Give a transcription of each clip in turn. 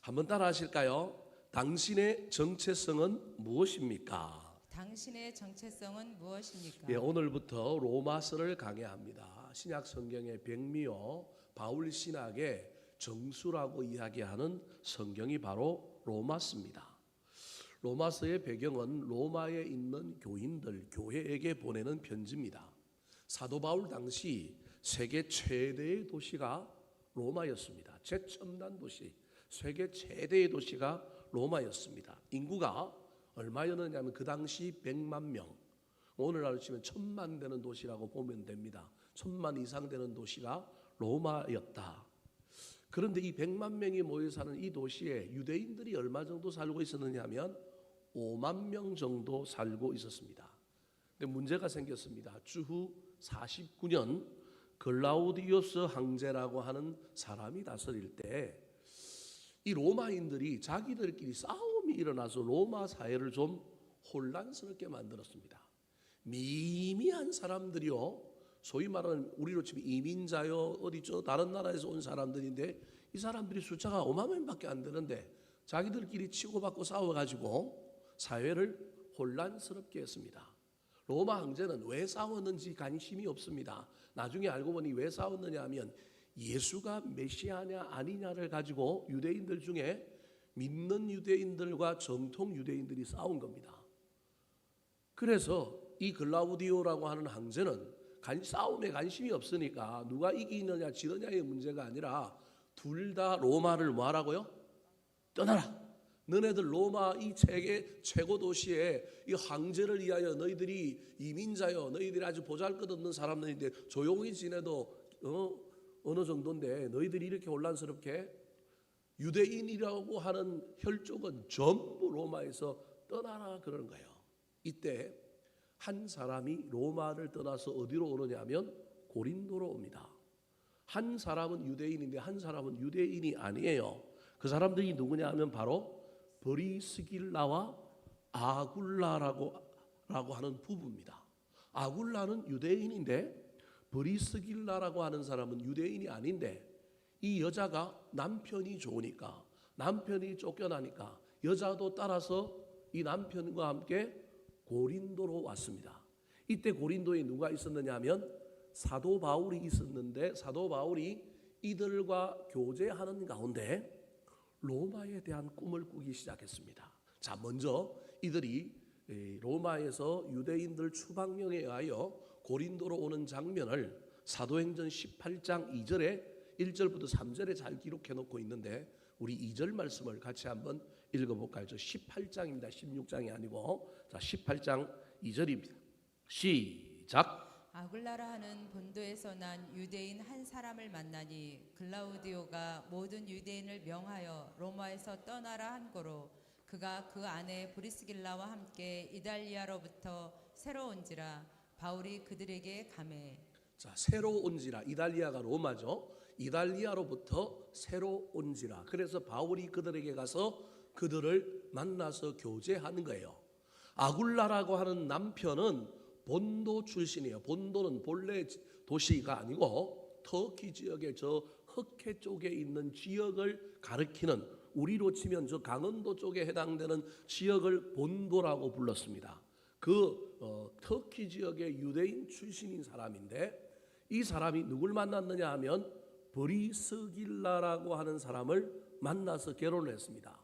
한번 따라 하실까요? 당신의 정체성은 무엇입니까? 당신의 정체성은 무엇입니까? 예, 오늘부터 로마서를 강해합니다. 신약 성경의 백미요 바울 신학의 정수라고 이야기하는 성경이 바로 로마서입니다. 로마서의 배경은 로마에 있는 교인들, 교회에게 보내는 편지입니다. 사도 바울 당시 세계 최대의 도시가 로마였습니다. 최첨단 도시, 세계 최대의 도시가 로마였습니다. 인구가 얼마였느냐면 그 당시 100만 명, 오늘날로 치면 1000만 되는 도시라고 보면 됩니다. 1000만 이상 되는 도시가 로마였다. 그런데 이 100만 명이 모여 사는 이 도시에 유대인들이 얼마 정도 살고 있었느냐 하면 5만 명 정도 살고 있었습니다. 근데 문제가 생겼습니다. 주후 49년 글라우디우스 황제라고 하는 사람이 다스릴 때 이 로마인들이 자기들끼리 싸움이 일어나서 로마 사회를 좀 혼란스럽게 만들었습니다. 미미한 사람들이요, 소위 말하는 우리로 치면 이민자요, 어디죠 다른 나라에서 온 사람들인데 이 사람들이 숫자가 5만 명밖에 안 되는데 자기들끼리 치고받고 싸워가지고 사회를 혼란스럽게 했습니다. 로마 황제는 왜 싸웠는지 관심이 없습니다. 나중에 알고 보니 왜 싸웠느냐 하면 예수가 메시아냐 아니냐를 가지고 유대인들 중에 믿는 유대인들과 정통 유대인들이 싸운 겁니다. 그래서 이 글라우디오라고 하는 황제는 싸움에 관심이 없으니까 누가 이기느냐 지느냐의 문제가 아니라 둘 다 로마를 뭐 하라고요? 떠나라. 너네들 로마 이 세계 최고 도시에 이 황제를 위하여 너희들이 이민자요, 너희들이 아주 보잘것없는 사람들인데 조용히 지내도 어느 정도인데 너희들이 이렇게 혼란스럽게 유대인이라고 하는 혈족은 전부 로마에서 떠나라 그러는 거예요. 이때 한 사람이 로마를 떠나서 어디로 오느냐면 고린도로 옵니다. 한 사람은 유대인인데 한 사람은 유대인이 아니에요. 그 사람들이 누구냐 하면 바로 브리스길라와 아굴라라고 하는 부부입니다. 아굴라는 유대인인데 브리스길라라고 하는 사람은 유대인이 아닌데 이 여자가 남편이 좋으니까, 남편이 쫓겨나니까 여자도 따라서 이 남편과 함께 고린도로 왔습니다. 이때 고린도에 누가 있었느냐 하면 사도 바울이 있었는데 사도 바울이 이들과 교제하는 가운데 로마에 대한 꿈을 꾸기 시작했습니다. 자, 먼저 이들이 로마에서 유대인들 추방령에 의하여 고린도로 오는 장면을 사도행전 18장 2절에 1절부터 3절에 잘 기록해 놓고 있는데 우리 2절 말씀을 같이 한번 읽어볼까요? 저 18장입니다. 16장이 아니고 자 18장 2절입니다. 시작. 아굴라라 하는 본도에서 난 유대인 한 사람을 만나니 글라우디오가 모든 유대인을 명하여 로마에서 떠나라 한 거로 그가 그 안에 브리스길라와 함께 이달리아로부터 새로 온지라 바울이 그들에게 가매. 자, 새로 온지라, 이달리아가 로마죠. 이달리아로부터 새로 온지라. 그래서 바울이 그들에게 가서 그들을 만나서 교제하는 거예요. 아굴라라고 하는 남편은 본도 출신이에요. 본도는 본래 도시가 아니고 터키 지역의 저 흑해 쪽에 있는 지역을 가리키는, 우리로 치면 저 강원도 쪽에 해당되는 지역을 본도라고 불렀습니다. 터키 지역의 유대인 출신인 사람인데 이 사람이 누굴 만났느냐 하면 브리스길라라고 하는 사람을 만나서 결혼을 했습니다.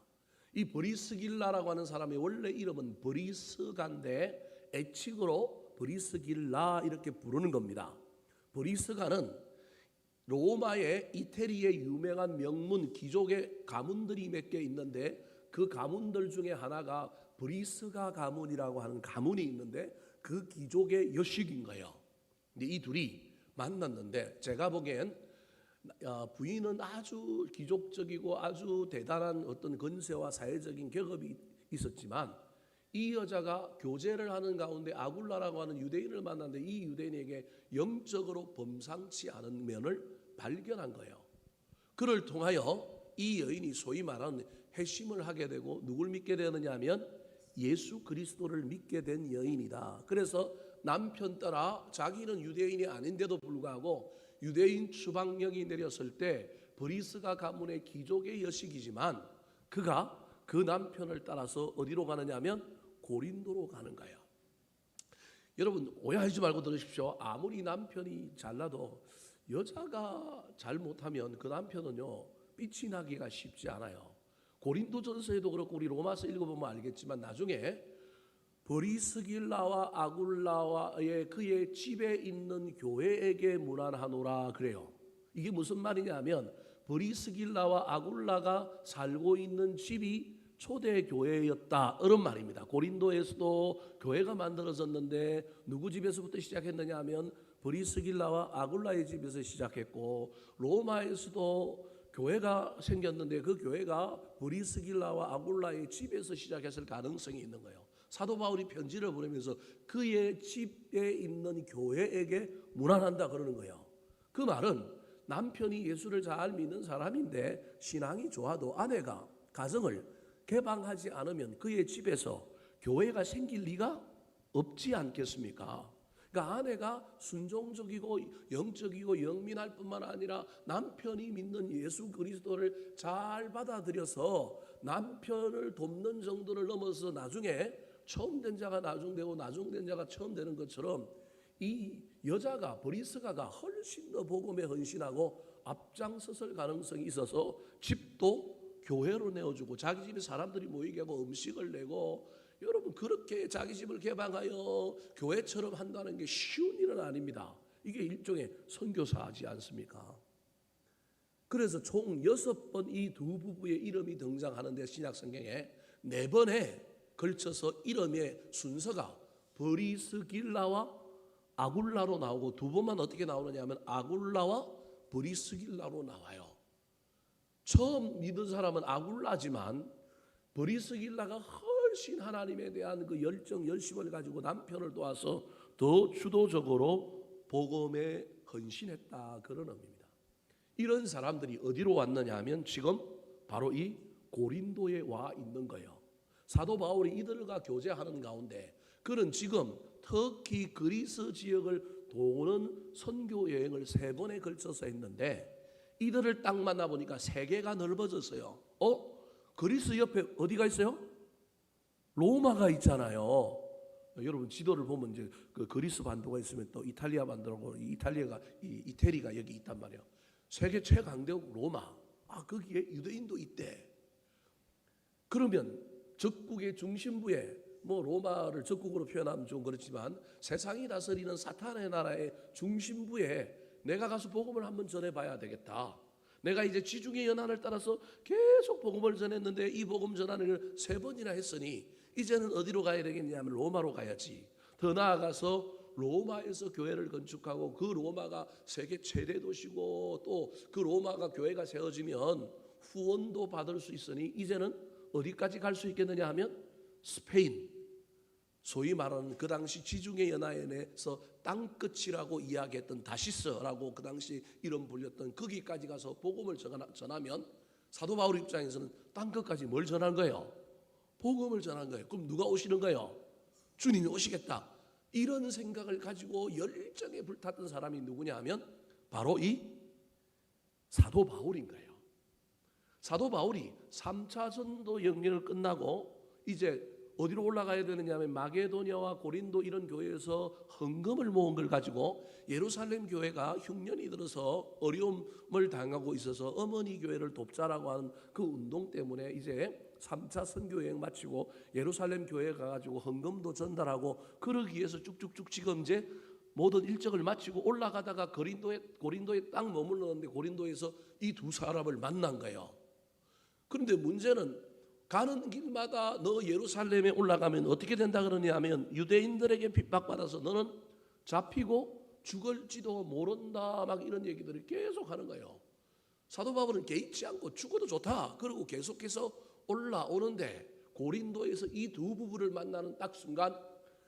이 브리스길라라고 하는 사람의 원래 이름은 브리스가인데 애칭으로 브리스길라 이렇게 부르는 겁니다. 브리스가는 로마의 이태리의 유명한 명문 귀족의 가문들이 몇 개 있는데 그 가문들 중에 하나가 브리스가 가문이라고 하는 가문이 있는데 그 귀족의 여식인 거예요. 근데 이 둘이 만났는데 제가 보기엔 부인은 아주 귀족적이고 아주 대단한 어떤 건세와 사회적인 격업이 있었지만 이 여자가 교제를 하는 가운데 아굴라라고 하는 유대인을 만났는데 이 유대인에게 영적으로 범상치 않은 면을 발견한 거예요. 그를 통하여 이 여인이 소위 말하는 회심을 하게 되고 누굴 믿게 되느냐 하면 예수 그리스도를 믿게 된 여인이다. 그래서 남편 따라 자기는 유대인이 아닌데도 불구하고 유대인 추방령이 내렸을 때 브리스가 가문의 귀족의 여식이지만 그가 그 남편을 따라서 어디로 가느냐 하면 고린도로 가는 거예요. 여러분 오해하지 말고 들으십시오. 아무리 남편이 잘나도 여자가 잘못하면 그 남편은요 빛이 나기가 쉽지 않아요. 고린도전서에도 그렇고 우리 로마서 읽어보면 알겠지만 나중에 브리스길라와 아굴라와의 그의 집에 있는 교회에게 문안하노라 그래요. 이게 무슨 말이냐면 브리스길라와 아굴라가 살고 있는 집이 초대 교회였다 이런 말입니다. 고린도에서도 교회가 만들어졌는데 누구 집에서부터 시작했느냐 하면 브리스길라와 아굴라의 집에서 시작했고 로마에서도 교회가 생겼는데 그 교회가 브리스길라와 아굴라의 집에서 시작했을 가능성이 있는 거예요. 사도 바울이 편지를 보내면서 그의 집에 있는 교회에게 문안한다 그러는 거예요. 그 말은 남편이 예수를 잘 믿는 사람인데 신앙이 좋아도 아내가 가정을 개방하지 않으면 그의 집에서 교회가 생길 리가 없지 않겠습니까? 그러니까 아내가 순종적이고 영적이고 영민할 뿐만 아니라 남편이 믿는 예수 그리스도를 잘 받아들여서 남편을 돕는 정도를 넘어서 나중에 처음 된 자가 나중되고 나중된 자가 처음 되는 것처럼 이 여자가 브리스가가 훨씬 더 복음에 헌신하고 앞장섰을 가능성이 있어서 집도 교회로 내어주고 자기 집에 사람들이 모이게 하고 음식을 내고 여러분 그렇게 자기 집을 개방하여 교회처럼 한다는 게 쉬운 일은 아닙니다. 이게 일종의 선교사지 않습니까? 그래서 총 6번 이 두 부부의 이름이 등장하는데 신약 성경에 4번에 걸쳐서 이름의 순서가 브리스길라와 아굴라로 나오고 2번만 어떻게 나오느냐 하면 아굴라와 브리스길라로 나와요. 처음 믿은 사람은 아굴라지만 브리스길라가 훨씬 하나님에 대한 그 열정, 열심을 가지고 남편을 도와서 더 주도적으로 복음에 헌신했다 그런 의미입니다. 이런 사람들이 어디로 왔느냐 하면 지금 바로 이 고린도에 와 있는 거예요. 사도 바울이 이들과 교제하는 가운데 그는 지금 터키 그리스 지역을 도는 선교 여행을 3번에 걸쳐서 했는데 이들을 딱 만나보니까 세계가 넓어졌어요. 그리스 옆에 어디가 있어요? 로마가 있잖아요. 여러분 지도를 보면 이제 그 그리스 반도가 있으면 또 이탈리아 반도고 이태리가 여기 있단 말이에요. 세계 최강대국 로마. 거기에 유대인도 있대. 그러면 적국의 중심부에 로마를 적국으로 표현하면 좀 그렇지만 세상이 다스리는 사탄의 나라의 중심부에 내가 가서 복음을 한번 전해봐야 되겠다. 내가 이제 지중해 연안을 따라서 계속 복음을 전했는데 이 복음 전하는 3번이나 했으니 이제는 어디로 가야 되겠냐면 로마로 가야지. 더 나아가서 로마에서 교회를 건축하고 그 로마가 세계 최대 도시고 또 그 로마가 교회가 세워지면 후원도 받을 수 있으니 이제는 어디까지 갈 수 있겠느냐 하면 스페인, 소위 말하는 그 당시 지중해 연안에서 땅끝이라고 이야기했던 다시스라고 그 당시 이름 불렸던 거기까지 가서 복음을 전하면 사도 바울 입장에서는 땅끝까지 뭘 전한 거예요? 복음을 전한 거예요. 그럼 누가 오시는 거예요? 주님이 오시겠다. 이런 생각을 가지고 열정에 불탔던 사람이 누구냐 하면 바로 이 사도 바울인 거예요. 사도 바울이 3차 전도 영역을 끝나고 이제 어디로 올라가야 되느냐 하면 마게도냐와 고린도 이런 교회에서 헌금을 모은 걸 가지고 예루살렘 교회가 흉년이 들어서 어려움을 당하고 있어서 어머니 교회를 돕자라고 하는 그 운동 때문에 이제 3차 선교 여행 마치고 예루살렘 교회에 가가지고 헌금도 전달하고 그러기 위해서 쭉쭉쭉 지금 이제 모든 일정을 마치고 올라가다가 고린도에 딱 머물렀는데 고린도에서 이 두 사람을 만난 거예요. 그런데 문제는 가는 길마다 너 예루살렘에 올라가면 어떻게 된다 그러냐 하면 유대인들에게 핍박받아서 너는 잡히고 죽을지도 모른다 막 이런 얘기들을 계속 하는 거예요. 사도 바울은 개의치 않고 죽어도 좋다. 그리고 계속해서 올라오는데 고린도에서 이 두 부부를 만나는 딱 순간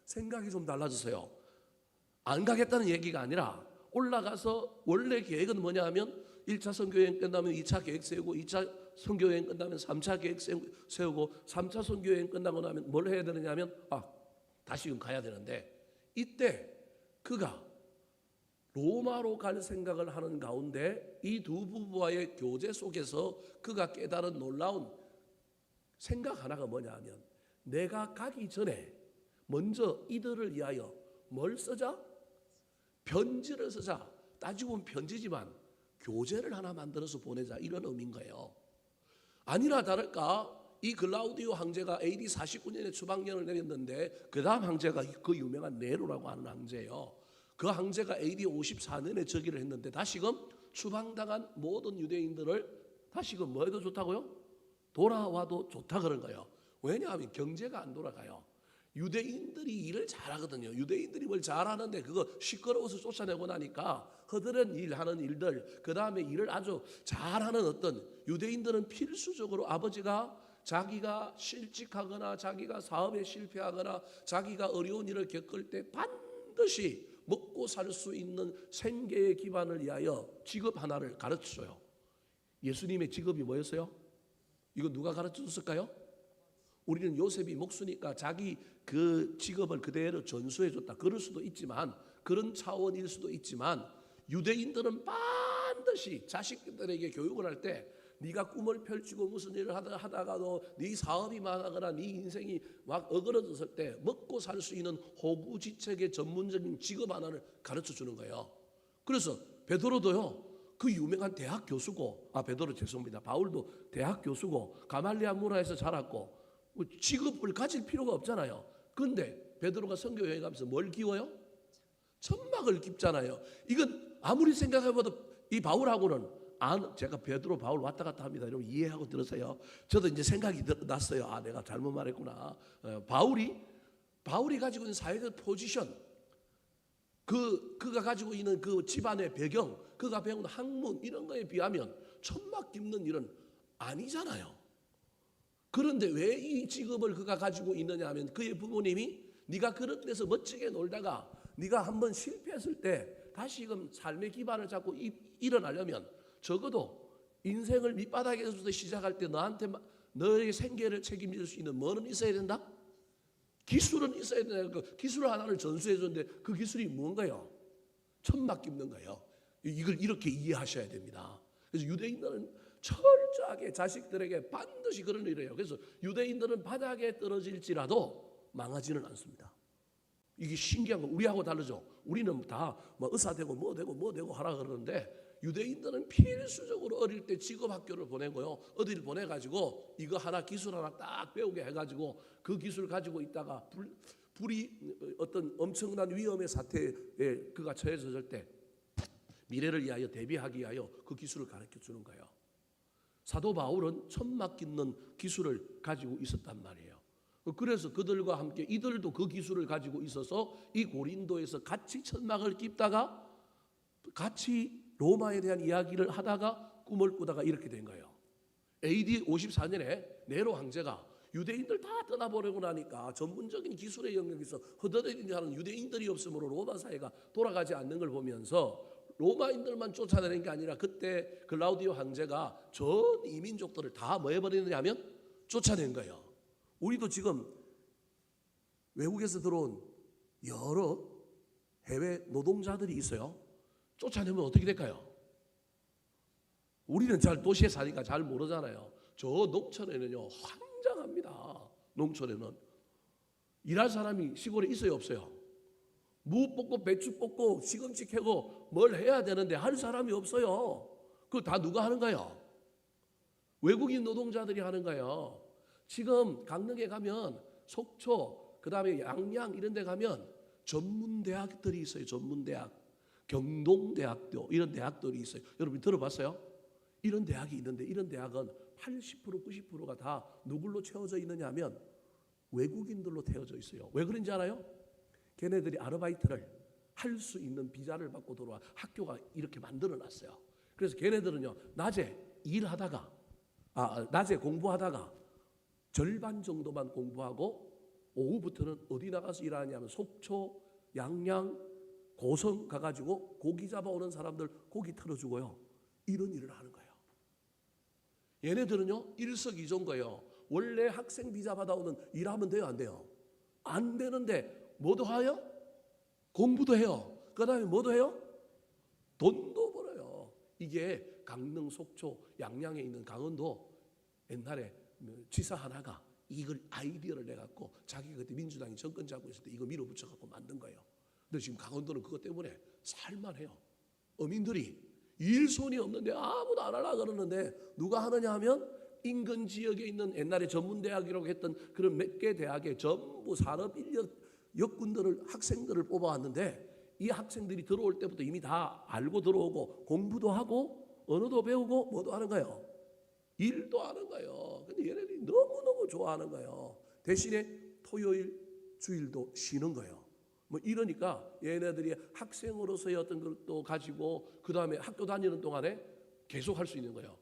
생각이 좀 달라졌어요. 안 가겠다는 얘기가 아니라 올라가서 원래 계획은 뭐냐 하면 1차 선교여행 끝나면 2차 계획 세우고 2차 선교여행 끝나면 3차 계획 세우고 3차 선교여행 끝나고 나면 뭘 해야 되느냐 하면 다시금 가야 되는데 이때 그가 로마로 갈 생각을 하는 가운데 이 두 부부와의 교제 속에서 그가 깨달은 놀라운 생각 하나가 뭐냐 하면, 내가 가기 전에 먼저 이들을 위하여 뭘 쓰자? 편지를 쓰자. 따지고 보면 편지지만 교재를 하나 만들어서 보내자, 이런 의미인 거예요. 아니나 다를까 이 글라우디오 황제가 AD 49년에 추방령을 내렸는데 그 다음 황제가 그 유명한 네로라고 하는 황제예요. 그 황제가 AD 54년에 즉위를 했는데 다시금 추방당한 모든 유대인들을 다시금 뭐 해도 좋다고요? 돌아와도 좋다 그런 거예요. 왜냐하면 경제가 안 돌아가요. 유대인들이 일을 잘하거든요. 유대인들이 뭘 잘하는데 그거 시끄러워서 쫓아내고 나니까 허드렛 일하는 일들, 그 다음에 일을 아주 잘하는 어떤 유대인들은 필수적으로 아버지가 자기가 실직하거나 자기가 사업에 실패하거나 자기가 어려운 일을 겪을 때 반드시 먹고 살 수 있는 생계의 기반을 위하여 직업 하나를 가르쳐줘요. 예수님의 직업이 뭐였어요? 이거 누가 가르쳐줬을까요? 우리는 요셉이 목수니까 자기 그 직업을 그대로 전수해줬다, 그럴 수도 있지만, 그런 차원일 수도 있지만, 유대인들은 반드시 자식들에게 교육을 할 때 네가 꿈을 펼치고 무슨 일을 하다가도 네 사업이 망하거나 네 인생이 막 어그러졌을 때 먹고 살 수 있는 호구지책의 전문적인 직업 하나를 가르쳐주는 거예요. 그래서 베드로도요, 그 유명한 대학 교수고, 베드로 죄송합니다. 바울도 대학 교수고 가말리아 문화에서 자랐고 직업을 가질 필요가 없잖아요. 그런데 베드로가 선교 여행 가면서 뭘 기워요? 천막을 깁잖아요. 이건 아무리 생각해봐도 이 바울하고는, 제가 베드로 바울 왔다 갔다 합니다. 여러분 이해하고 들으세요. 저도 이제 생각이 났어요. 내가 잘못 말했구나. 바울이 가지고 있는 사회적 포지션, 그가 가지고 있는 그 집안의 배경, 그가 배운 학문 이런 거에 비하면 천막 깁는 일은 아니잖아요. 그런데 왜 이 직업을 그가 가지고 있느냐 하면, 그의 부모님이 네가 그런 데서 멋지게 놀다가 네가 한번 실패했을 때 다시금 삶의 기반을 잡고 일어나려면 적어도 인생을 밑바닥에서부터 시작할 때 너한테 너의 생계를 책임질 수 있는 뭐는 있어야 된다? 기술은 있어야 된다. 그 기술 하나를 전수해 줬는데 그 기술이 뭔가요? 천막 깁는 거예요. 이걸 이렇게 이해하셔야 됩니다. 그래서 유대인들은 철저하게 자식들에게 반드시 그런 일을 해요. 그래서 유대인들은 바닥에 떨어질지라도 망하지는 않습니다. 이게 신기한 거, 우리하고 다르죠. 우리는 다 뭐 의사 되고 뭐 되고 하라 그러는데, 유대인들은 필수적으로 어릴 때 직업 학교를 보내고요, 어디를 보내가지고 이거 하나 기술 하나 딱 배우게 해가지고 그 기술 가지고 있다가 불이 어떤 엄청난 위험의 사태에 그가 처해졌을 때 미래를 위하여 대비하기 위하여 그 기술을 가르쳐 주는 거예요. 사도 바울은 천막 깁는 기술을 가지고 있었단 말이에요. 그래서 그들과 함께 이들도 그 기술을 가지고 있어서 이 고린도에서 같이 천막을 깁다가 같이 로마에 대한 이야기를 하다가 꿈을 꾸다가 이렇게 된 거예요. AD 54년에 네로 황제가 유대인들 다 떠나보내고 나니까 전문적인 기술의 영역에서 허드렛하는 유대인들이 없으므로 로마 사회가 돌아가지 않는 걸 보면서 로마인들만 쫓아내는 게 아니라 그때 글라우디오 황제가 전 이민족들을 다 뭐 해버리느냐 하면 쫓아낸 거예요. 우리도 지금 외국에서 들어온 여러 해외 노동자들이 있어요. 쫓아내면 어떻게 될까요? 우리는 잘 도시에 사니까 잘 모르잖아요. 저 농촌에는요 환장합니다. 농촌에는 일할 사람이 시골에 있어요, 없어요? 무 뽑고 배추 뽑고 시금치 캐고 뭘 해야 되는데 할 사람이 없어요. 그거 다 누가 하는 거예요? 외국인 노동자들이 하는 거예요. 지금 강릉에 가면 속초, 그 다음에 양양 이런 데 가면 전문대학들이 있어요. 전문대학, 경동대학교 이런 대학들이 있어요. 여러분 들어봤어요? 이런 대학이 있는데 이런 대학은 80% 90%가 다 누굴로 채워져 있느냐 하면 외국인들로 채워져 있어요. 왜 그런지 알아요? 걔네들이 아르바이트를 할 수 있는 비자를 받고 들어와 학교가 이렇게 만들어놨어요. 그래서 걔네들은요 낮에 일하다가 낮에 공부하다가 절반 정도만 공부하고 오후부터는 어디 나가서 일하냐면 속초, 양양, 고성 가가지고 고기 잡아오는 사람들 고기 털어주고요. 이런 일을 하는 거예요. 얘네들은요 일석이조인 거예요. 원래 학생 비자 받아오는 일하면 돼요, 안 돼요? 안 되는데 뭐도 하여? 공부도 해요. 그 다음에 뭐도 해요? 돈도 벌어요. 이게 강릉, 속초, 양양에 있는 강원도 옛날에 지사 하나가 이걸 아이디어를 내갖고 자기가 그때 민주당이 정권 잡고 있을 때 이거 밀어붙여갖고 만든 거예요. 근데 지금 강원도는 그것 때문에 살만해요. 어민들이 일손이 없는데 아무도 안 하려고 그러는데 누가 하느냐 하면 인근 지역에 있는 옛날에 전문대학이라고 했던 그런 몇 개 대학에 전부 산업인력 역군들을 학생들을 뽑아왔는데 이 학생들이 들어올 때부터 이미 다 알고 들어오고 공부도 하고 언어도 배우고 뭐도 하는 거예요. 일도 하는 거예요. 근데 얘네들이 너무너무 좋아하는 거예요. 대신에 토요일 주일도 쉬는 거예요. 뭐 이러니까 얘네들이 학생으로서의 어떤 것도 가지고 그 다음에 학교 다니는 동안에 계속 할 수 있는 거예요.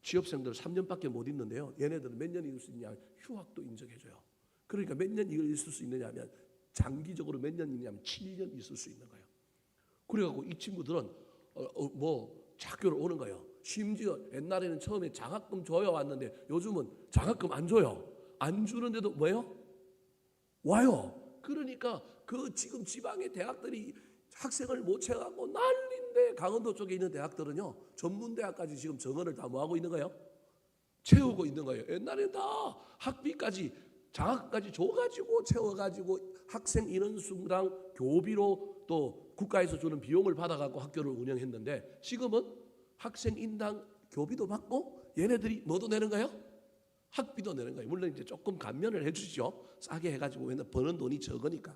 취업생들 3년밖에 못 있는데요. 얘네들은 몇 년 있을 수 있냐? 휴학도 인정해줘요. 그러니까 몇 년 있을 수 있느냐 하면 장기적으로 몇 년 있냐면 7년 있을 수 있는 거예요. 그래갖고 이 친구들은 뭐 학교를 오는 거예요. 심지어 옛날에는 처음에 장학금 줘야 왔는데 요즘은 장학금 안 줘요. 안 주는데도 뭐예요? 와요. 그러니까 그 지금 지방의 대학들이 학생을 못 채워갖고 난리인데 강원도 쪽에 있는 대학들은요 전문대학까지 지금 정원을 다 뭐하고 있는 거예요? 채우고 있는 거예요. 옛날에 다 학비까지 장학까지 줘가지고 채워가지고 학생 인원수당 교비로 또 국가에서 주는 비용을 받아갖고 학교를 운영했는데 지금은 학생 인당 교비도 받고 얘네들이 뭐도 내는 거예요? 학비도 내는 거예요. 물론 이제 조금 감면을 해주죠. 싸게 해가지고 왜냐 버는 돈이 적으니까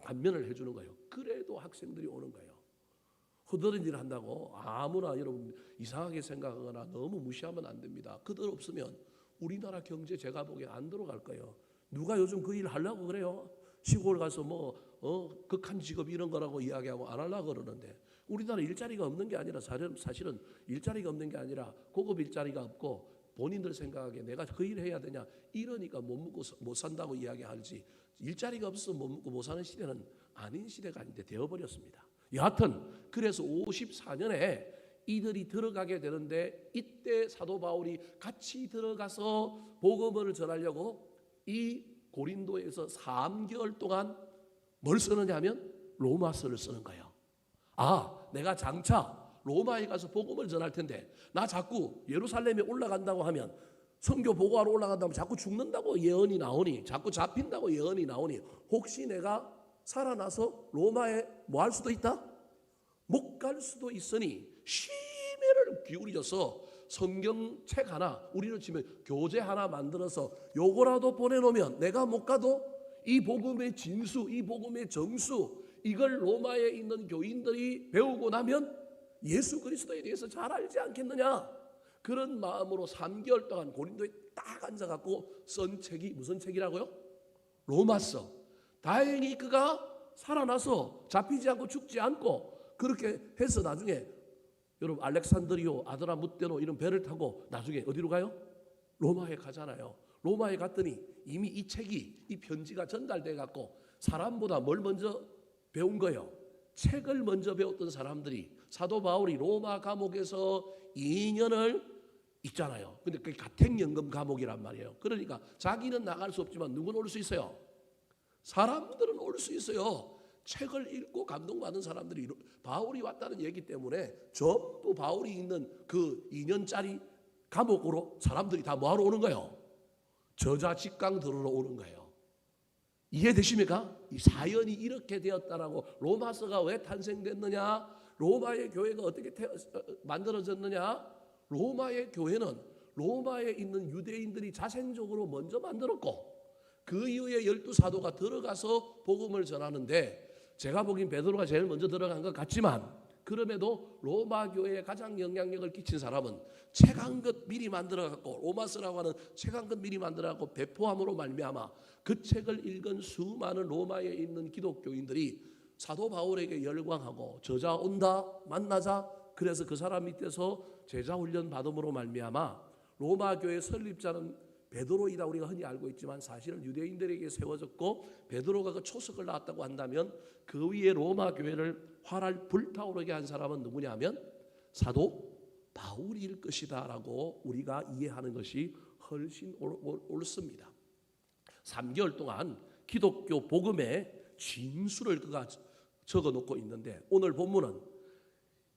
감면을 해주는 거예요. 그래도 학생들이 오는 거예요. 허드렛 일 한다고 아무나 여러분 이상하게 생각하거나 너무 무시하면 안 됩니다. 그들 없으면 우리나라 경제 제가 보기에 안 들어갈 거예요. 누가 요즘 그 일 하려고 그래요? 시골 가서 극한 직업 이런 거라고 이야기하고 안 하려고 그러는데 우리나라 일자리가 없는 게 아니라 사실은 일자리가 없는 게 아니라 고급 일자리가 없고 본인들 생각하기에 내가 그 일 해야 되냐 이러니까 못 먹고 못 산다고 이야기하지 일자리가 없어서 못 먹고 못 사는 시대는 아닌 시대가 아닌데 되어버렸습니다. 여하튼 그래서 54년에 이들이 들어가게 되는데 이때 사도 바울이 같이 들어가서 복음을 전하려고 이 고린도에서 3개월 동안 뭘 쓰느냐 하면 로마서를 쓰는 거예요. 내가 장차 로마에 가서 복음을 전할 텐데 나 자꾸 예루살렘에 올라간다고 하면 선교 보고하러 올라간다면 자꾸 죽는다고 예언이 나오니 자꾸 잡힌다고 예언이 나오니 혹시 내가 살아나서 로마에 뭐 할 수도 있다? 못 갈 수도 있으니 심혈을 기울여서 성경책 하나 우리로 치면 교재 하나 만들어서 요거라도 보내놓으면 내가 못 가도 이 복음의 진수 이 복음의 정수 이걸 로마에 있는 교인들이 배우고 나면 예수 그리스도에 대해서 잘 알지 않겠느냐 그런 마음으로 3개월 동안 고린도에 딱 앉아갖고 쓴 책이 무슨 책이라고요? 로마서. 다행히 그가 살아나서 잡히지 않고 죽지 않고 그렇게 해서 나중에 여러분 알렉산드리오 아드라무테노 이런 배를 타고 나중에 어디로 가요? 로마에 가잖아요. 로마에 갔더니 이미 이 책이 이 편지가 전달돼 갖고 사람보다 뭘 먼저 배운 거예요? 책을 먼저 배웠던 사람들이 사도 바울이 로마 감옥에서 2년을 있잖아요. 근데 그게 가택연금 감옥이란 말이에요. 그러니까 자기는 나갈 수 없지만 누구는 올 수 있어요? 사람들은 올 수 있어요. 책을 읽고 감동받은 사람들이 바울이 왔다는 얘기 때문에 전부 바울이 있는 그 2년짜리 감옥으로 사람들이 다 뭐하러 오는 거예요? 저자 직강 들으러 오는 거예요. 이해되십니까? 이 사연이 이렇게 되었다라고 로마서가 왜 탄생됐느냐? 로마의 교회가 어떻게 만들어졌느냐? 로마의 교회는 로마에 있는 유대인들이 자생적으로 먼저 만들었고 그 이후에 12사도가 들어가서 복음을 전하는데 제가 보기엔 베드로가 제일 먼저 들어간 것 같지만 그럼에도 로마 교회에 가장 영향력을 끼친 사람은 책 한 것 미리 만들어갖고 로마서라고 하는 책 한 것 미리 만들어갖고 배포함으로 말미암아 그 책을 읽은 수많은 로마에 있는 기독교인들이 사도 바울에게 열광하고 저자 온다 만나자 그래서 그 사람 밑에서 제자 훈련 받음으로 말미암아 로마 교회 설립자는 베드로이다 우리가 흔히 알고 있지만 사실은 유대인들에게 세워졌고 베드로가 그 초석을 놨다고 한다면 그 위에 로마 교회를 활활 불타오르게 한 사람은 누구냐 하면 사도 바울일 것이다라고 우리가 이해하는 것이 훨씬 옳습니다. 3개월 동안 기독교 복음의 진수를 그가 적어 놓고 있는데, 오늘 본문은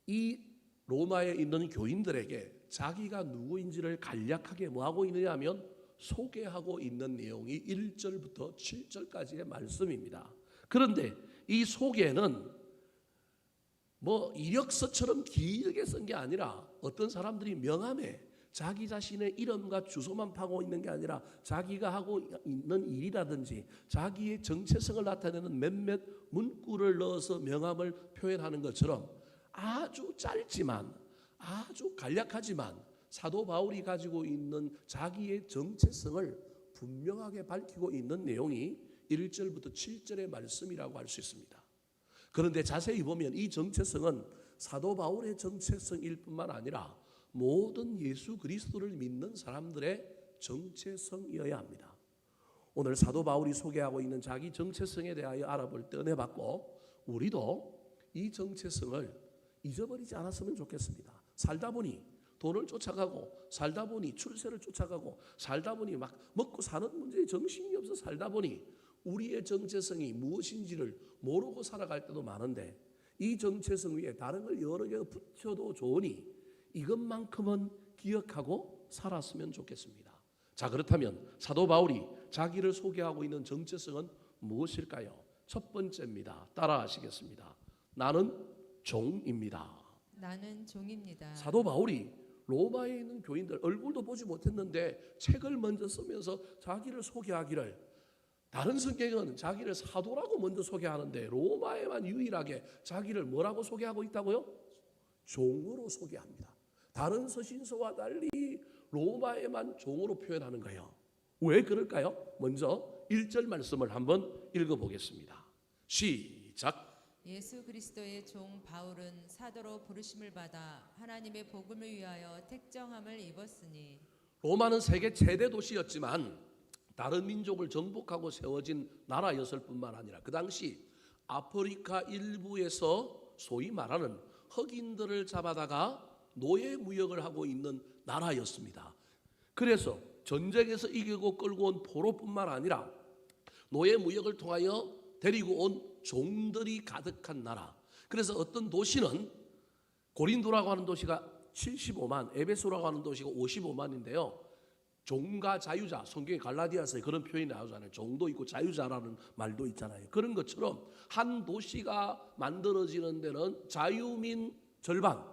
이 로마에 있는 교인들에게 자기가 누구인지를 간략하게 뭐하고 있느냐 하면 소개하고 있는 내용이 1절부터 7절까지의 말씀입니다. 그런데 이 소개는 뭐 이력서처럼 길게 쓴 게 아니라 어떤 사람들이 명함에 자기 자신의 이름과 주소만 파고 있는 게 아니라 자기가 하고 있는 일이라든지 자기의 정체성을 나타내는 몇몇 문구를 넣어서 명함을 표현하는 것처럼 아주 짧지만 아주 간략하지만 사도 바울이 가지고 있는 자기의 정체성을 분명하게 밝히고 있는 내용이 1절부터 7절의 말씀이라고 할 수 있습니다. 그런데 자세히 보면 이 정체성은 사도 바울의 정체성일 뿐만 아니라 모든 예수 그리스도를 믿는 사람들의 정체성이어야 합니다. 오늘 사도 바울이 소개하고 있는 자기 정체성에 대하여 알아볼 때 은혜 받고 우리도 이 정체성을 잊어버리지 않았으면 좋겠습니다. 살다 보니 돈을 쫓아가고 살다 보니 출세를 쫓아가고 살다 보니 막 먹고 사는 문제에 정신이 없어 살다 보니 우리의 정체성이 무엇인지를 모르고 살아갈 때도 많은데 이 정체성 위에 다른 걸 여러 개 붙여도 좋으니 이것만큼은 기억하고 살았으면 좋겠습니다. 자, 그렇다면 사도 바울이 자기를 소개하고 있는 정체성은 무엇일까요? 첫 번째입니다. 따라하시겠습니다. 나는 종입니다. 나는 종입니다. 사도 바울이 로마에 있는 교인들 얼굴도 보지 못했는데 책을 먼저 쓰면서 자기를 소개하기를, 다른 성경은 자기를 사도라고 먼저 소개하는데 로마에만 유일하게 자기를 뭐라고 소개하고 있다고요? 종으로 소개합니다. 다른 서신서와 달리 로마에만 종으로 표현하는 거예요. 왜 그럴까요? 먼저 1절 말씀을 한번 읽어보겠습니다. 시작. 예수 그리스도의 종 바울은 사도로 부르심을 받아 하나님의 복음을 위하여 택정함을 입었으니. 로마는 세계 최대 도시였지만 다른 민족을 정복하고 세워진 나라였을 뿐만 아니라 그 당시 아프리카 일부에서 소위 말하는 흑인들을 잡아다가 노예 무역을 하고 있는 나라였습니다. 그래서 전쟁에서 이기고 끌고 온 포로뿐만 아니라 노예 무역을 통하여 데리고 온 종들이 가득한 나라. 그래서 어떤 도시는 고린도라고 하는 도시가 75만, 에베소라고 하는 도시가 55만인데요. 종과 자유자, 성경에 갈라디아서에 그런 표현이 나오잖아요. 종도 있고 자유자라는 말도 있잖아요. 그런 것처럼 한 도시가 만들어지는 데는 자유민 절반,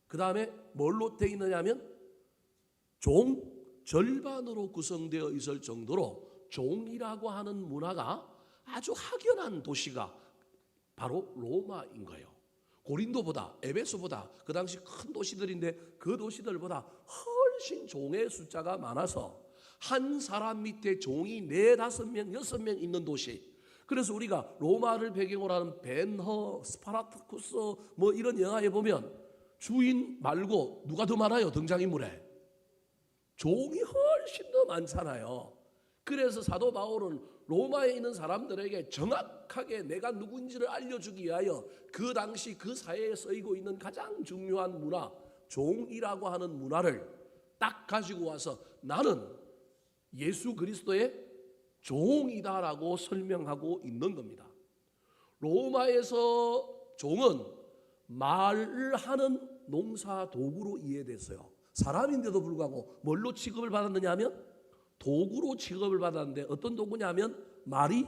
그 다음에 뭘로 되어 있느냐 하면 종 절반으로 구성되어 있을 정도로 종이라고 하는 문화가 아주 확연한 도시가 바로 로마인 거예요. 고린도보다 에베소보다 그 당시 큰 도시들인데 그 도시들보다 훨씬 종의 숫자가 많아서 한 사람 밑에 종이 4, 5명, 6명 있는 도시. 그래서 우리가 로마를 배경으로 하는 벤허, 스파르타쿠스 뭐 이런 영화에 보면 주인 말고 누가 더 많아요? 등장인물에 종이 훨씬 더 많잖아요. 그래서 사도 바울은 로마에 있는 사람들에게 정확하게 내가 누구인지를 알려주기 위하여 그 당시 그 사회에 쓰이고 있는 가장 중요한 문화, 종이라고 하는 문화를 딱 가지고 와서 나는 예수 그리스도의 종이다라고 설명하고 있는 겁니다. 로마에서 종은 말을 하는 농사 도구로 이해됐어요. 사람인데도 불구하고 뭘로 취급을 받았느냐 하면 도구로 취급을 받았는데 어떤 도구냐 하면 말이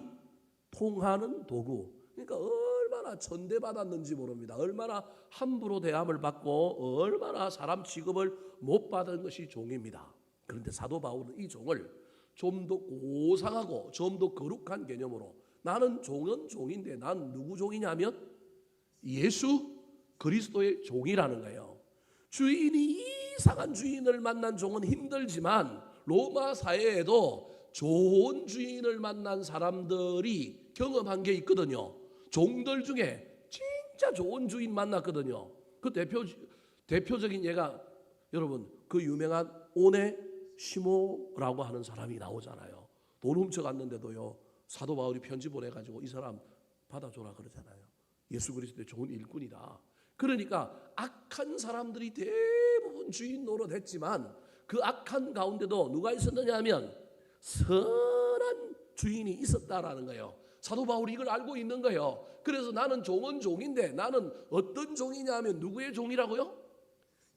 통하는 도구. 그러니까 얼마나 천대받았는지 모릅니다. 얼마나 함부로 대함을 받고 얼마나 사람 취급을 못 받은 것이 종입니다. 그런데 사도 바울은 이 종을 좀 더 고상하고 좀 더 거룩한 개념으로 나는 종은 종인데 난 누구 종이냐면 예수 그리스도의 종이라는 거예요. 주인이 이상한 주인을 만난 종은 힘들지만 로마 사회에도 좋은 주인을 만난 사람들이 경험한 게 있거든요. 종들 중에 진짜 좋은 주인 만났거든요. 그 대표적인 예가 여러분 그 유명한 오네시모라고 하는 사람이 나오잖아요. 돈 훔쳐갔는데도요 사도 바울이 편지 보내가지고 이 사람 받아줘라 그러잖아요. 예수 그리스도의 좋은 일꾼이다. 그러니까 악한 사람들이 대부분 주인 노릇했지만 그 악한 가운데도 누가 있었느냐 하면 선한 주인이 있었다라는 거예요. 사도 바울이 이걸 알고 있는 거예요. 그래서 나는 종은 종인데 나는 어떤 종이냐 하면 누구의 종이라고요?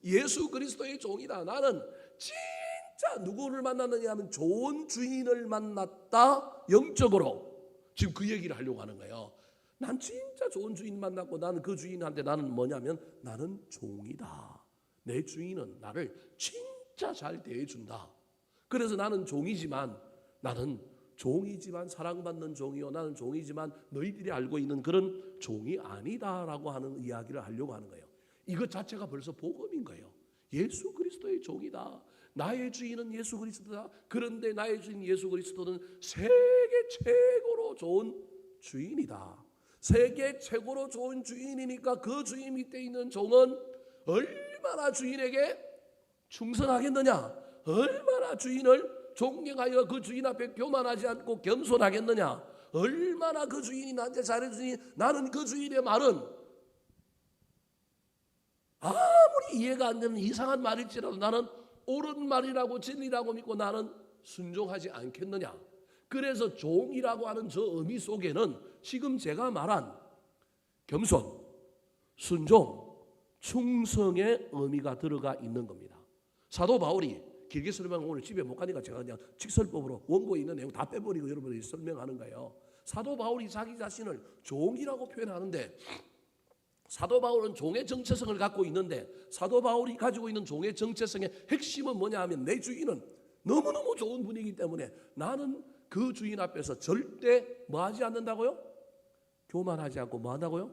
예수 그리스도의 종이다. 나는 진짜 누구를 만났느냐 하면 좋은 주인을 만났다. 영적으로 지금 그 얘기를 하려고 하는 거예요. 난 진짜 좋은 주인 만났고 나는 그 주인한테 나는 뭐냐면 나는 종이다. 내 주인은 나를 진짜 잘 대해준다. 그래서 나는 종이지만 사랑받는 종이요. 나는 종이지만 너희들이 알고 있는 그런 종이 아니다라고 하는 이야기를 하려고 하는 거예요. 이것 자체가 벌써 복음인 거예요. 예수 그리스도의 종이다. 나의 주인은 예수 그리스도다. 그런데 나의 주인 예수 그리스도는 세계 최고로 좋은 주인이다. 세계 최고로 좋은 주인이니까 그 주인 밑에 있는 종은 얼마나 주인에게 충성하겠느냐, 얼마나 주인을 존경하여 그 주인 앞에 교만하지 않고 겸손하겠느냐, 얼마나 그 주인이 나한테 잘해주니 나는 그 주인의 말은 아무리 이해가 안 되는 이상한 말일지라도 나는 옳은 말이라고 진리라고 믿고 나는 순종하지 않겠느냐. 그래서 종이라고 하는 저 의미 속에는 지금 제가 말한 겸손, 순종, 충성의 의미가 들어가 있는 겁니다. 사도 바울이 길게 설명하고 오늘 집에 못 가니까 제가 그냥 직설법으로 원고에 있는 내용 다 빼버리고 여러분들이 설명하는 거예요. 사도 바울이 자기 자신을 종이라고 표현하는데 사도 바울은 종의 정체성을 갖고 있는데 사도 바울이 가지고 있는 종의 정체성의 핵심은 뭐냐 하면 내 주인은 너무너무 좋은 분이기 때문에 나는 그 주인 앞에서 절대 뭐 하지 않는다고요? 교만하지 않고 뭐 한다고요?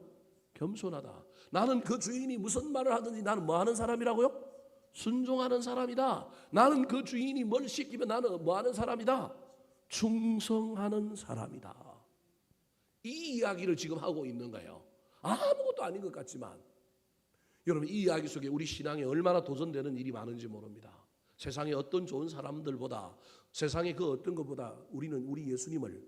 겸손하다. 나는 그 주인이 무슨 말을 하든지 나는 뭐 하는 사람이라고요? 순종하는 사람이다. 나는 그 주인이 뭘 시키면 나는 뭐 하는 사람이다? 충성하는 사람이다. 이 이야기를 지금 하고 있는 거예요. 아무것도 아닌 것 같지만 여러분 이 이야기 속에 우리 신앙에 얼마나 도전되는 일이 많은지 모릅니다. 세상의 어떤 좋은 사람들보다 세상의 그 어떤 것보다 우리 예수님을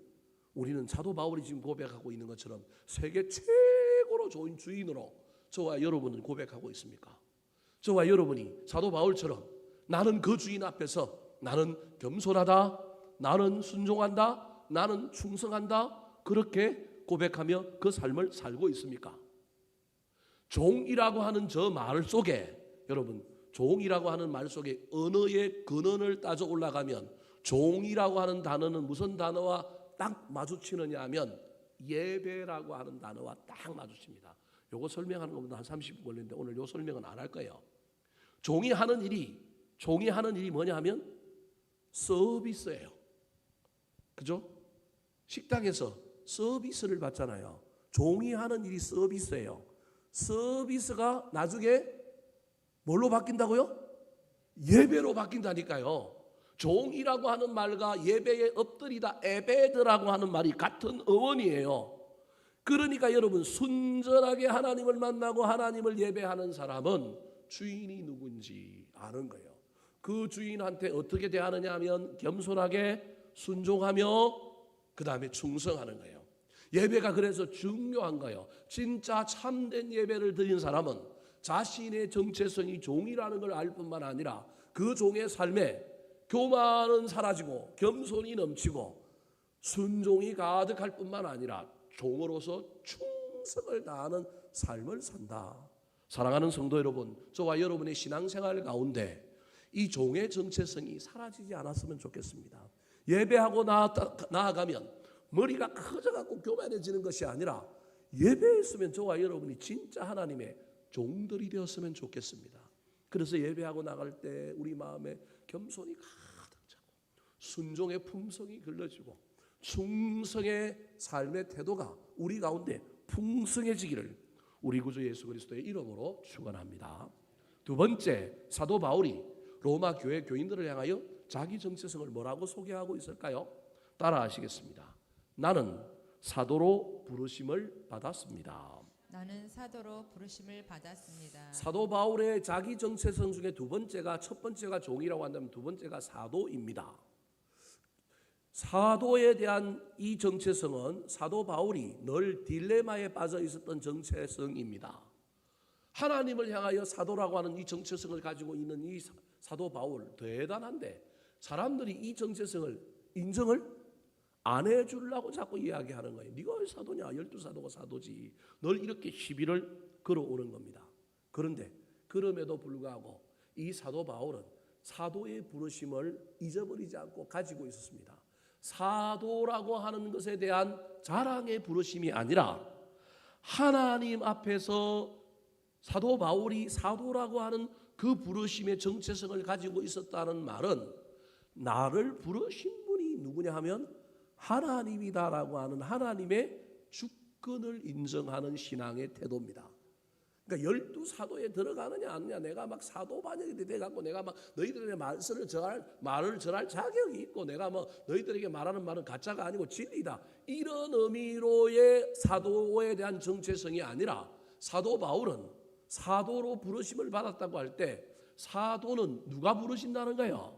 우리는 사도 바울이 지금 고백하고 있는 것처럼 세계 최고로 좋은 주인으로 저와 여러분은 고백하고 있습니까? 저와 여러분이 사도 바울처럼 나는 그 주인 앞에서 나는 겸손하다, 나는 순종한다, 나는 충성한다 그렇게 고백하며 그 삶을 살고 있습니까? 종이라고 하는 저 말 속에 여러분 종이라고 하는 말 속에 언어의 근원을 따져 올라가면 종이라고 하는 단어는 무슨 단어와 딱 마주치느냐 하면 예배라고 하는 단어와 딱 마주칩니다. 요거 설명하는 것보다 한 30분 걸리는데 오늘 요 설명은 안 할 거예요. 종이 하는 일이 뭐냐 하면 서비스예요. 그죠? 식당에서 서비스를 받잖아요. 종이 하는 일이 서비스예요. 서비스가 나중에 뭘로 바뀐다고요? 예배로 바뀐다니까요. 종이라고 하는 말과 예배에 엎드리다 에베드라고 하는 말이 같은 어원이에요. 그러니까 여러분 순전하게 하나님을 만나고 하나님을 예배하는 사람은 주인이 누군지 아는 거예요. 그 주인한테 어떻게 대하느냐 하면 겸손하게 순종하며 그 다음에 충성하는 거예요. 예배가 그래서 중요한 거예요. 진짜 참된 예배를 드린 사람은 자신의 정체성이 종이라는 걸 알 뿐만 아니라 그 종의 삶에 교만은 사라지고 겸손이 넘치고 순종이 가득할 뿐만 아니라 종으로서 충성을 다하는 삶을 산다. 사랑하는 성도 여러분, 저와 여러분의 신앙생활 가운데 이 종의 정체성이 사라지지 않았으면 좋겠습니다. 예배하고 나아가면 머리가 커져갖고 교만해지는 것이 아니라 예배했으면 저와 여러분이 진짜 하나님의 종들이 되었으면 좋겠습니다. 그래서 예배하고 나갈 때 우리 마음에 겸손이 가득 차고 순종의 품성이 글러지고 충성의 삶의 태도가 우리 가운데 풍성해지기를 우리 구주 예수 그리스도의 이름으로 축원합니다. 두 번째, 사도 바울이 로마 교회 교인들을 향하여 자기 정체성을 뭐라고 소개하고 있을까요? 따라 하시겠습니다. 나는 사도로 부르심을 받았습니다. 나는 사도로 부르심을 받았습니다. 사도 바울의 자기 정체성 중에 두 번째가, 첫 번째가 종이라고 한다면 두 번째가 사도입니다. 사도에 대한 이 정체성은 사도 바울이 늘 딜레마에 빠져 있었던 정체성입니다. 하나님을 향하여 사도라고 하는 이 정체성을 가지고 있는 이 사도 바울 대단한데 사람들이 이 정체성을 인정을 안 해주려고 자꾸 이야기하는 거예요. 네가 왜 사도냐? 12사도가 사도지. 늘 이렇게 시비를 걸어오는 겁니다. 그런데 그럼에도 불구하고 이 사도 바울은 사도의 부르심을 잊어버리지 않고 가지고 있었습니다. 사도라고 하는 것에 대한 자랑의 부르심이 아니라 하나님 앞에서 사도 바울이 사도라고 하는 그 부르심의 정체성을 가지고 있었다는 말은 나를 부르신 분이 누구냐 하면 하나님이다라고 하는 하나님의 주권을 인정하는 신앙의 태도입니다. 그러니까 12사도에 들어가느냐 아니냐, 내가 막 사도 반역이 돼갖고 내가 막 너희들의 말을 전할 자격이 있고 내가 뭐 너희들에게 말하는 말은 가짜가 아니고 진리다, 이런 의미로의 사도에 대한 정체성이 아니라 사도 바울은 사도로 부르심을 받았다고 할 때 사도는 누가 부르신다는 거예요?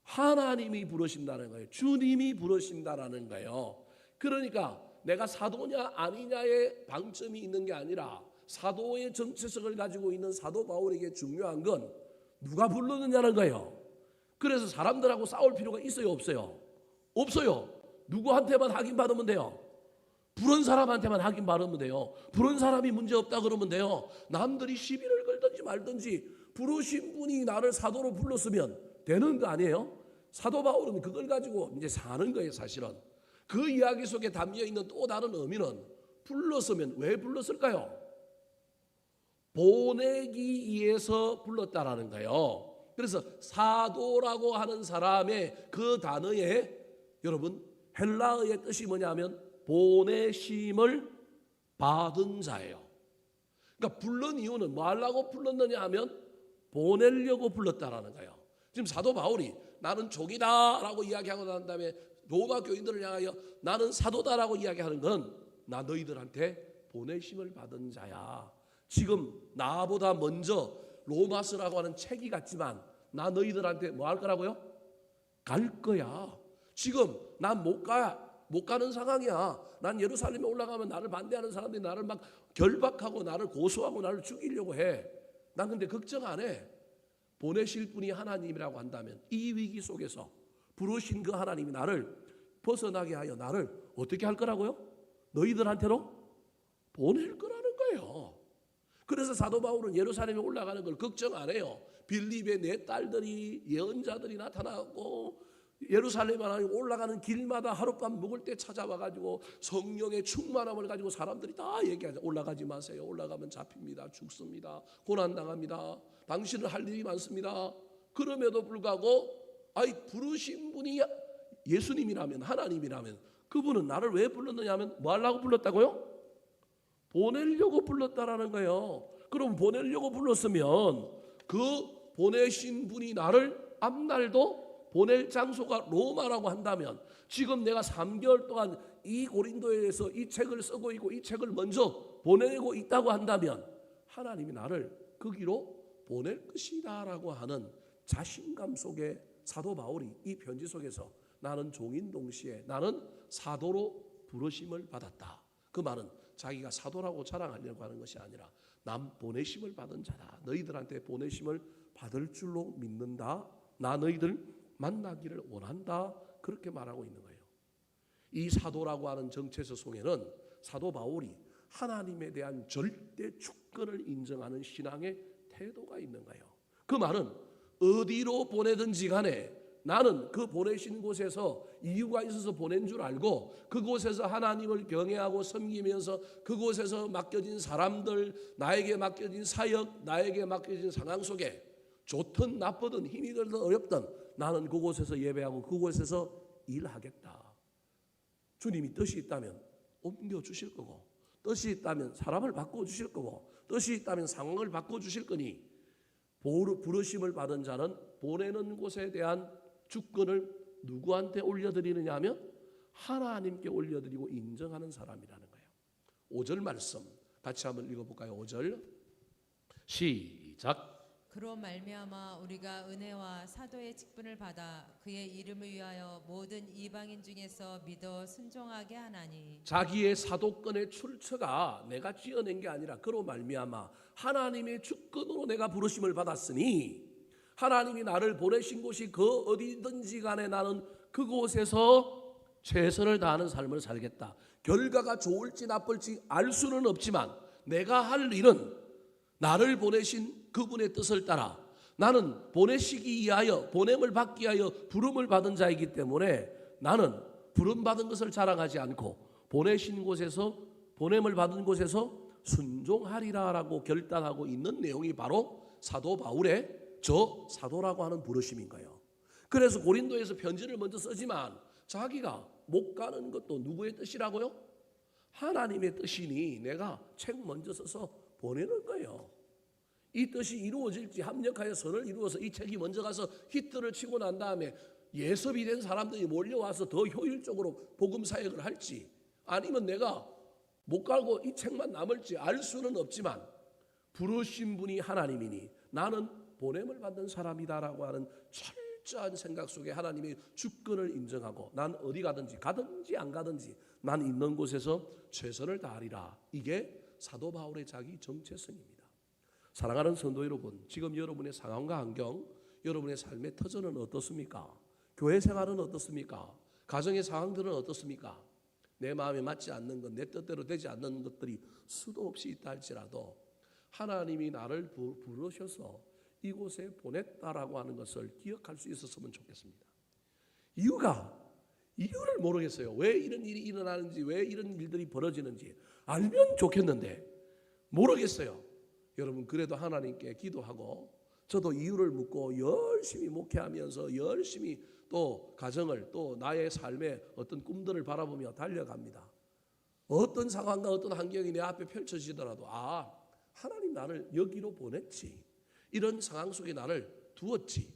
하나님이 부르신다는 거예요. 주님이 부르신다라는 거예요. 그러니까 내가 사도냐 아니냐의 방점이 있는 게 아니라 사도의 정체성을 가지고 있는 사도 바울에게 중요한 건 누가 부르느냐는 거예요. 그래서 사람들하고 싸울 필요가 있어요, 없어요? 없어요. 누구한테만 확인받으면 돼요. 부른 사람한테만 확인받으면 돼요. 부른 사람이 문제없다 그러면 돼요. 남들이 시비를 걸든지 말든지 부르신 분이 나를 사도로 불렀으면 되는 거 아니에요? 사도 바울은 그걸 가지고 이제 사는 거예요, 사실은. 그 이야기 속에 담겨 있는 또 다른 의미는 불렀으면 왜 불렀을까요? 보내기 위해서 불렀다라는 거예요. 그래서 사도라고 하는 사람의 그 단어에 여러분 헬라어의 뜻이 뭐냐면 보내심을 받은 자예요. 그러니까 부른 이유는 뭐 하려고 불렀느냐 하면 보내려고 불렀다라는 거예요. 지금 사도 바울이 나는 종이다라고 이야기하고 난 다음에 로마 교인들을 향하여 나는 사도다라고 이야기하는 건 나 너희들한테 보내심을 받은 자야. 지금 나보다 먼저 로마서라고 하는 책이 갔지만 나 너희들한테 뭐 할 거라고요? 갈 거야. 지금 난 못 가는 상황이야. 난 예루살렘에 올라가면 나를 반대하는 사람들이 나를 막 결박하고 나를 고소하고 나를 죽이려고 해. 난 근데 걱정 안 해. 보내실 분이 하나님이라고 한다면 이 위기 속에서 부르신 그 하나님이 나를 벗어나게 하여 나를 어떻게 할 거라고요? 너희들한테로 보낼 거라는 거예요. 그래서 사도 바울은 예루살렘에 올라가는 걸 걱정 안 해요. 빌립의 네 딸들이 예언자들이 나타나고 예루살렘에 올라가는 길마다 하룻밤 묵을 때 찾아와가지고 성령의 충만함을 가지고 사람들이 다 얘기하죠. 올라가지 마세요. 올라가면 잡힙니다. 죽습니다. 고난당합니다. 당신은 할 일이 많습니다. 그럼에도 불구하고 부르신 분이 예수님이라면 하나님이라면 그분은 나를 왜 불렀느냐 하면 뭐 하려고 불렀다고요? 보내려고 불렀다라는 거예요. 그럼 보내려고 불렀으면 그 보내신 분이 나를 앞날도 보낼 장소가 로마라고 한다면 지금 내가 3개월 동안 이 고린도에서 이 책을 쓰고 있고 이 책을 먼저 보내고 있다고 한다면 하나님이 나를 거기로 보낼 것이다라고 하는 자신감 속에 사도 바울이 이 편지 속에서 나는 종인 동시에 나는 사도로 부르심을 받았다. 그 말은 자기가 사도라고 자랑하려고 하는 것이 아니라 난 보내심을 받은 자다. 너희들한테 보내심을 받을 줄로 믿는다. 나 너희들 만나기를 원한다. 그렇게 말하고 있는 거예요. 이 사도라고 하는 정체성 속에는 사도 바울이 하나님에 대한 절대 주권을 인정하는 신앙의 태도가 있는 거예요. 그 말은 어디로 보내든지 간에 나는 그 보내신 곳에서 이유가 있어서 보낸 줄 알고 그곳에서 하나님을 경외하고 섬기면서 그곳에서 맡겨진 사람들, 나에게 맡겨진 사역, 나에게 맡겨진 상황 속에 좋든 나쁘든 힘이 들든 어렵든 나는 그곳에서 예배하고 그곳에서 일하겠다. 주님이 뜻이 있다면 옮겨주실 거고 뜻이 있다면 사람을 바꿔주실 거고 뜻이 있다면 상황을 바꿔주실 거니 부르심을 받은 자는 보내는 곳에 대한 주권을 누구한테 올려드리느냐 하면 하나님께 올려드리고 인정하는 사람이라는 거예요. 5절 말씀 같이 한번 읽어볼까요? 5절 시작. 그로 말미암아 우리가 은혜와 사도의 직분을 받아 그의 이름을 위하여 모든 이방인 중에서 믿어 순종하게 하나니 자기의 사도권의 출처가 내가 지어낸 게 아니라 그로 말미암아 하나님의 주권으로 내가 부르심을 받았으니 하나님이 나를 보내신 곳이 그 어디든지 간에 나는 그곳에서 최선을 다하는 삶을 살겠다. 결과가 좋을지 나쁠지 알 수는 없지만 내가 할 일은 나를 보내신 그분의 뜻을 따라 나는 보내시기 위하여 보냄을 받기 위하여 부름을 받은 자이기 때문에 나는 부름받은 것을 자랑하지 않고 보내신 곳에서 보냄을 받은 곳에서 순종하리라라고 결단하고 있는 내용이 바로 사도 바울의 저 사도라고 하는 부르심인 거예요. 그래서 고린도에서 편지를 먼저 쓰지만 자기가 못 가는 것도 누구의 뜻이라고요? 하나님의 뜻이니 내가 책 먼저 써서 보내는 거예요. 이 뜻이 이루어질지 합력하여 선을 이루어서 이 책이 먼저 가서 히트를 치고 난 다음에 예습이 된 사람들이 몰려와서 더 효율적으로 복음 사역을 할지 아니면 내가 못 가고 이 책만 남을지 알 수는 없지만 부르신 분이 하나님이니 나는 보냄을 받는 사람이다라고 하는 철저한 생각 속에 하나님의 주권을 인정하고 난 어디 가든지 안 가든지 난 있는 곳에서 최선을 다하리라. 이게 사도 바울의 자기 정체성입니다. 사랑하는 성도 여러분, 지금 여러분의 상황과 환경, 여러분의 삶의 터전은 어떻습니까? 교회 생활은 어떻습니까? 가정의 상황들은 어떻습니까? 내 마음에 맞지 않는 것, 내 뜻대로 되지 않는 것들이 수도 없이 있다 할지라도 하나님이 나를 부르셔서 이곳에 보냈다라고 하는 것을 기억할 수 있었으면 좋겠습니다. 이유를 모르겠어요. 왜 이런 일이 일어나는지, 왜 이런 일들이 벌어지는지 알면 좋겠는데 모르겠어요. 여러분 그래도 하나님께 기도하고 저도 이유를 묻고 열심히 목회하면서 열심히 또 가정을 또 나의 삶의 어떤 꿈들을 바라보며 달려갑니다. 어떤 상황과 어떤 환경이 내 앞에 펼쳐지더라도 하나님 나를 여기로 보냈지. 이런 상황 속에 나를 두었지.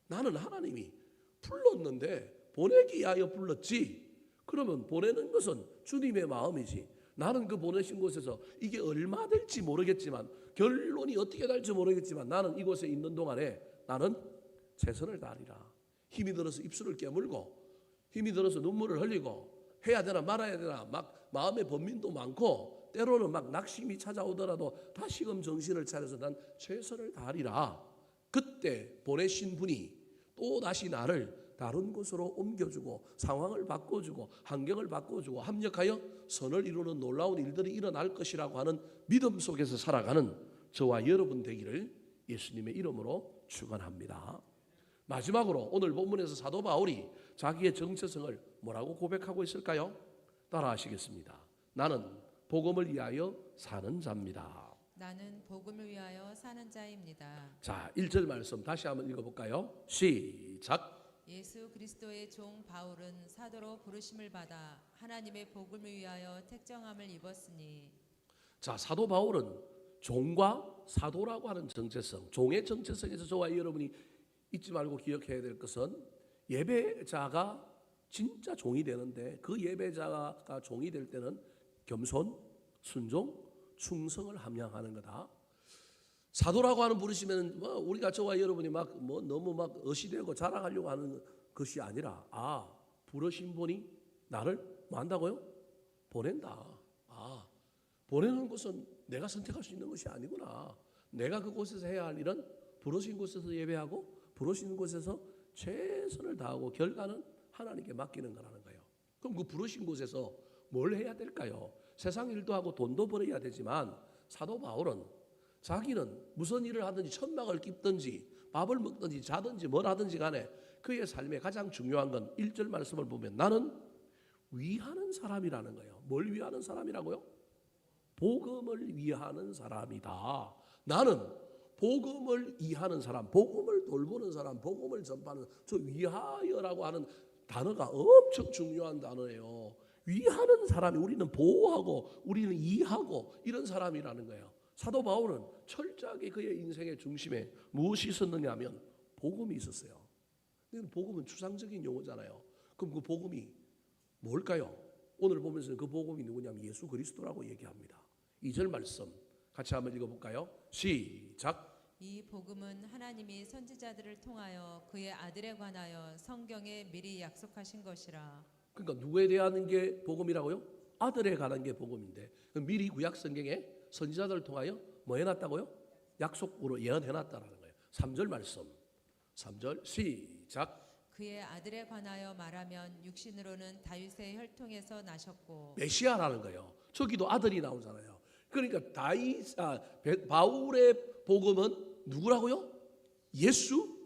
나는 하나님이 불렀는데 보내기 위하여 불렀지. 그러면 보내는 것은 주님의 마음이지. 나는 그 보내신 곳에서 이게 얼마 될지 모르겠지만 결론이 어떻게 될지 모르겠지만 나는 이곳에 있는 동안에 나는 최선을 다하리라. 힘이 들어서 입술을 깨물고 힘이 들어서 눈물을 흘리고 해야 되나 말아야 되나 막 마음의 번민도 많고 때로는 막 낙심이 찾아오더라도 다시금 정신을 차려서 난 최선을 다하리라. 그때 보내신 분이 또 다시 나를 다른 곳으로 옮겨주고 상황을 바꿔주고 환경을 바꿔주고 합력하여 선을 이루는 놀라운 일들이 일어날 것이라고 하는 믿음 속에서 살아가는 저와 여러분 되기를 예수님의 이름으로 축원합니다. 마지막으로 오늘 본문에서 사도 바울이 자기의 정체성을 뭐라고 고백하고 있을까요? 따라하시겠습니다. 나는 복음을 위하여 사는 자입니다. 나는 복음을 위하여 사는 자입니다. 자, 1절 말씀 다시 한번 읽어볼까요? 시작. 예수 그리스도의 종 바울은 사도로 부르심을 받아 하나님의 복음을 위하여 택정함을 입었으니. 자, 사도 바울은 종과 사도라고 하는 정체성, 종의 정체성에서 저와 여러분이 잊지 말고 기억해야 될 것은 예배자가 진짜 종이 되는데 그 예배자가 종이 될 때는 겸손, 순종, 충성을 함양하는 거다. 사도라고 하는 부르시면 우리가 저와 여러분이 너무 어시되고 자랑하려고 하는 것이 아니라 부르신 분이 나를 뭐 한다고요? 보낸다. 보내는 것은 내가 선택할 수 있는 것이 아니구나. 내가 그곳에서 해야 할 일은 부르신 곳에서 예배하고 부르신 곳에서 최선을 다하고 결과는 하나님께 맡기는 거라는 거예요. 그럼 그 부르신 곳에서 뭘 해야 될까요? 세상 일도 하고 돈도 벌어야 되지만 사도 바울은 자기는 무슨 일을 하든지 천막을 깁든지 밥을 먹든지 자든지 뭘 하든지 간에 그의 삶에 가장 중요한 건 1절 말씀을 보면 나는 위하는 사람이라는 거예요. 뭘 위하는 사람이라고요? 복음을 위하는 사람이다. 나는 복음을 위하는 사람, 복음을 돌보는 사람, 복음을 전파하는 저 위하여라고 하는 단어가 엄청 중요한 단어예요. 위하는 사람이 우리는 보호하고 우리는 이해하고 이런 사람이라는 거예요. 사도 바울은 철저하게 그의 인생의 중심에 무엇이 있었느냐 하면 복음이 있었어요. 복음은 추상적인 용어잖아요. 그럼 그 복음이 뭘까요? 오늘 보면서 그 복음이 누구냐면 예수 그리스도라고 얘기합니다. 2절 말씀 같이 한번 읽어볼까요? 시작. 이 복음은 하나님이 선지자들을 통하여 그의 아들에 관하여 성경에 미리 약속하신 것이라. 그러니까 누구에 대한 게 복음이라고요? 아들에 관한 게 복음인데 미리 구약 성경에 선지자들을 통하여 뭐 해놨다고요? 약속으로 예언해놨다라는 거예요. 3절 말씀 3절 시작. 그의 아들에 관하여 말하면 육신으로는 다윗의 혈통에서 나셨고 메시아라는 거예요. 저기도 아들이 나오잖아요. 그러니까 바울의 복음은 누구라고요? 예수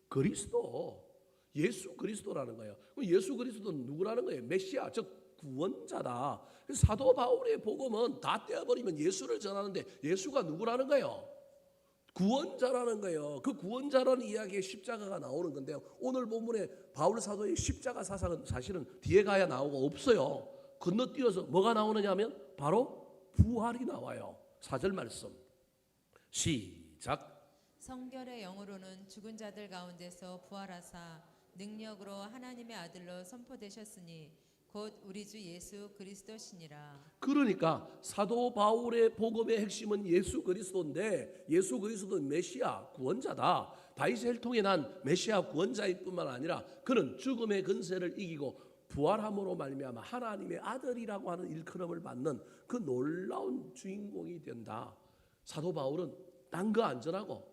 그리스도. 예수 그리스도라는 거예요. 예수 그리스도는 누구라는 거예요? 메시아, 즉 구원자다. 사도 바울의 복음은 다 떼어버리면 예수를 전하는데 예수가 누구라는 거예요? 구원자라는 거예요. 그 구원자라는 이야기에 십자가가 나오는 건데요. 오늘 본문에 바울 사도의 십자가 사상은 사실은 뒤에 가야 나오고 없어요. 건너뛰어서 뭐가 나오느냐면 바로 부활이 나와요. 4절 말씀 시작. 성결의 영으로는 죽은 자들 가운데서 부활하사 능력으로 하나님의 아들로 선포되셨으니 곧 우리 주 예수 그리스도시니라. 그러니까 사도 바울의 복음의 핵심은 예수 그리스도인데 예수 그리스도는 메시아 구원자다. 다윗의 혈통에 난 메시아 구원자일 뿐만 아니라 그는 죽음의 근세를 이기고 부활함으로 말미암아 하나님의 아들이라고 하는 일컬음을 받는 그 놀라운 주인공이 된다. 사도 바울은 딴 거 안전하고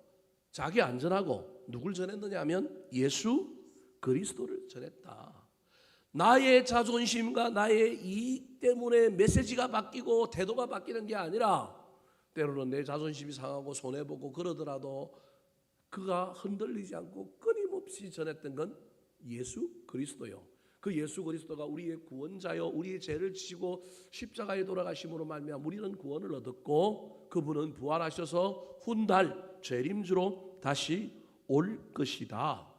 자기 안전하고 누굴 전했느냐 하면 예수 그리스도를 전했다. 나의 자존심과 나의 이익 때문에 메시지가 바뀌고 태도가 바뀌는 게 아니라 때로는 내 자존심이 상하고 손해보고 그러더라도 그가 흔들리지 않고 끊임없이 전했던 건 예수 그리스도요. 그 예수 그리스도가 우리의 구원자요, 우리의 죄를 지시고 십자가에 돌아가심으로 말미암아 우리는 구원을 얻었고 그분은 부활하셔서 훗날 재림주로 다시 올 것이다.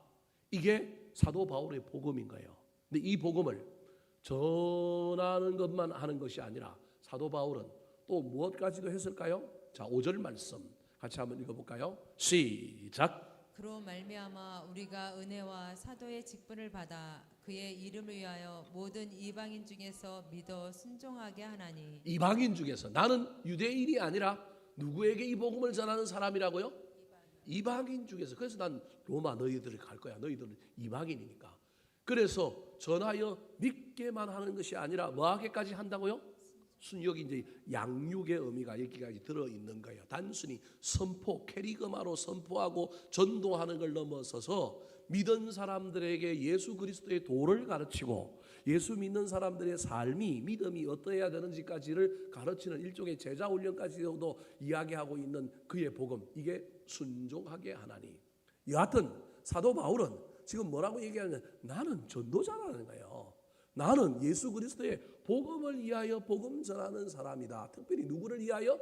이게 사도 바울의 복음인 거예요. 근데 이 복음을 전하는 것만 하는 것이 아니라 사도 바울은 또 무엇까지도 했을까요? 자, 5절 말씀 같이 한번 읽어볼까요? 시작. 그로 말미암아 우리가 은혜와 사도의 직분을 받아 그의 이름을 위하여 모든 이방인 중에서 믿어 순종하게 하나니. 이방인 중에서 나는 유대인이 아니라 누구에게 이 복음을 전하는 사람이라고요? 이방인 중에서. 그래서 난 로마 너희들을 갈 거야. 너희들은 이방인이니까. 그래서 전하여 믿게만 하는 것이 아니라 뭐하게까지 한다고요? 여기 이제 양육의 의미가 여기까지 들어있는 거예요. 단순히 선포, 캐리그마로 선포하고 전도하는 걸 넘어서서 믿은 사람들에게 예수 그리스도의 도를 가르치고 예수 믿는 사람들의 삶이 믿음이 어떠해야 되는지까지를 가르치는 일종의 제자 훈련까지도 이야기하고 있는 그의 복음, 이게 순종하게 하나니. 여하튼 사도 바울은 지금 뭐라고 얘기하냐면 나는 전도자라는 거예요. 나는 예수 그리스도의 복음을 위하여 복음 전하는 사람이다. 특별히 누구를 위하여?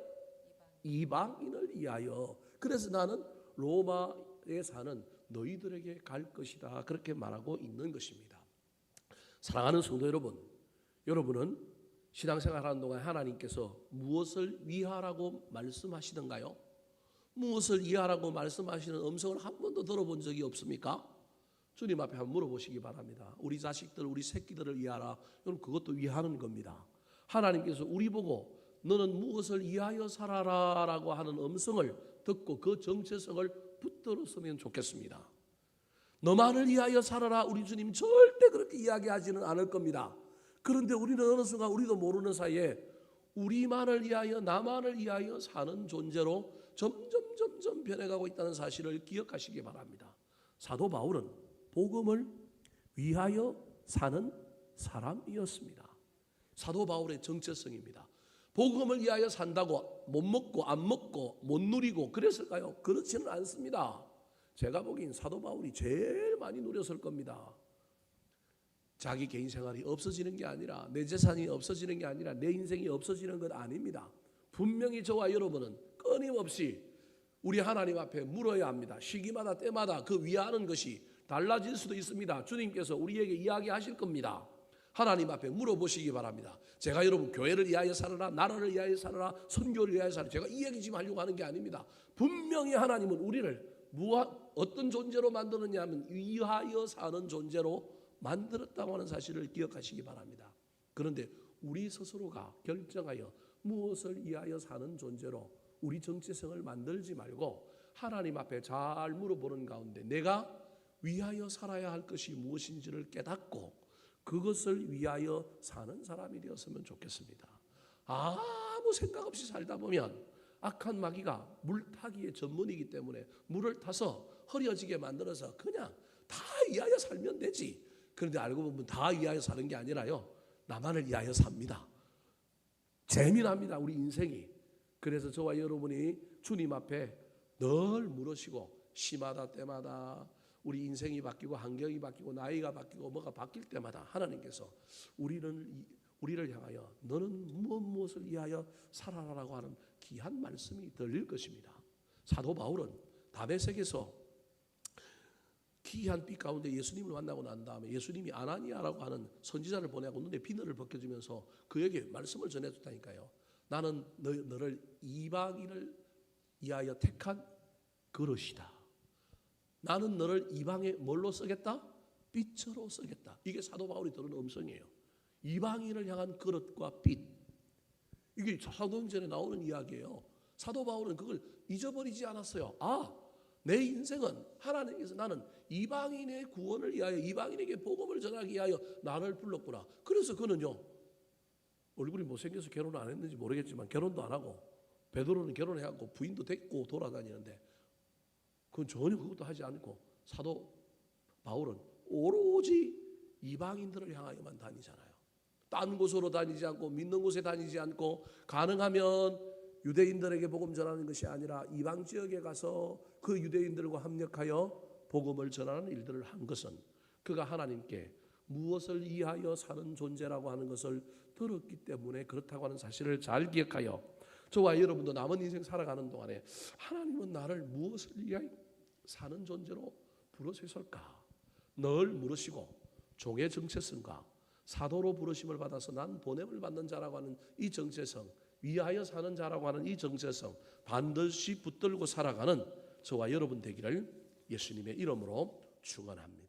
이방인을 위하여. 그래서 나는 로마에 사는 너희들에게 갈 것이다. 그렇게 말하고 있는 것입니다. 사랑하는 성도 여러분, 여러분은 신앙생활하는 동안 하나님께서 무엇을 위하라고 말씀하시던가요? 무엇을 위하라고 말씀하시는 음성을 한 번도 들어본 적이 없습니까? 주님 앞에 한번 물어보시기 바랍니다. 우리 자식들, 우리 새끼들을 위하라. 여러분 그것도 위하는 겁니다. 하나님께서 우리 보고 너는 무엇을 위하여 살아라 라고 하는 음성을 듣고 그 정체성을 붙들었으면 좋겠습니다. 너만을 위하여 살아라. 우리 주님 절대 그렇게 이야기하지는 않을 겁니다. 그런데 우리는 어느 순간 우리도 모르는 사이에 우리만을 위하여 나만을 위하여 사는 존재로 점점 변해가고 있다는 사실을 기억하시기 바랍니다. 사도 바울은 복음을 위하여 사는 사람이었습니다. 사도 바울의 정체성입니다. 복음을 위하여 산다고 못 먹고 안 먹고 못 누리고 그랬을까요? 그렇지는 않습니다. 제가 보기엔 사도 바울이 제일 많이 누렸을 겁니다. 자기 개인 생활이 없어지는 게 아니라 내 재산이 없어지는 게 아니라 내 인생이 없어지는 것 아닙니다. 분명히 저와 여러분은 끊임없이 우리 하나님 앞에 물어야 합니다. 시기마다 때마다 그 위하는 것이 달라질 수도 있습니다. 주님께서 우리에게 이야기하실 겁니다. 하나님 앞에 물어보시기 바랍니다. 제가 여러분 교회를 위하여 살아라, 나라를 위하여 살아라, 선교를 위하여 살아라, 제가 이 얘기 지금 하려고 하는 게 아닙니다. 분명히 하나님은 우리를 어떤 존재로 만드느냐 하면 위하여 사는 존재로 만들었다고 하는 사실을 기억하시기 바랍니다. 그런데 우리 스스로가 결정하여 무엇을 위하여 사는 존재로 우리 정체성을 만들지 말고 하나님 앞에 잘 물어보는 가운데 내가 위하여 살아야 할 것이 무엇인지를 깨닫고 그것을 위하여 사는 사람이 되었으면 좋겠습니다. 아무 생각 없이 살다 보면 악한 마귀가 물타기의 전문이기 때문에 물을 타서 흐려지게 만들어서 그냥 다 위하여 살면 되지. 그런데 알고 보면 다 위하여 사는 게 아니라요, 나만을 위하여 삽니다. 재미납니다, 우리 인생이. 그래서 저와 여러분이 주님 앞에 늘 물으시고, 시마다 때마다 우리 인생이 바뀌고 환경이 바뀌고 나이가 바뀌고 뭐가 바뀔 때마다 하나님께서 우리를 향하여 너는 무엇을 위하여 살아라라고 하는 귀한 말씀이 들릴 것입니다. 사도 바울은 다메섹에서 기이한 빛 가운데 예수님을 만나고 난 다음에 예수님이 아나니아라고 하는 선지자를 보내고 눈에 비늘을 벗겨주면서 그에게 말씀을 전해줬다니까요. 나는 너를 이방인을 위하여 택한 그릇이다. 나는 너를 이방에 뭘로 쓰겠다? 빛으로 쓰겠다. 이게 사도 바울이 들은 음성이에요. 이방인을 향한 그릇과 빛. 이게 사도행전에 나오는 이야기예요. 사도 바울은 그걸 잊어버리지 않았어요. 내 인생은 하나님께서 나는 이방인의 구원을 위하여, 이방인에게 복음을 전하기 위하여 나를 불렀구나. 그래서 그는요, 얼굴이 못생겨서 결혼을 안 했는지 모르겠지만 결혼도 안 하고, 베드로는 결혼해갖고 부인도 데리고 돌아다니는데 그건 전혀 그것도 하지 않고 사도 바울은 오로지 이방인들을 향하여만 다니잖아요. 딴 곳으로 다니지 않고 믿는 곳에 다니지 않고, 가능하면 유대인들에게 복음 전하는 것이 아니라 이방 지역에 가서 그 유대인들과 합력하여 복음을 전하는 일들을 한 것은 그가 하나님께 무엇을 위하여 사는 존재라고 하는 것을 들었기 때문에 그렇다고 하는 사실을 잘 기억하여 저와 여러분도 남은 인생 살아가는 동안에 하나님은 나를 무엇을 위하여 사는 존재로 부르셨을까 늘 물으시고, 종의 정체성과 사도로 부르심을 받아서 난 보냄을 받는 자라고 하는 이 정체성, 위하여 사는 자라고 하는 이 정체성 반드시 붙들고 살아가는 저와 여러분 되기를 예수님의 이름으로 축원합니다.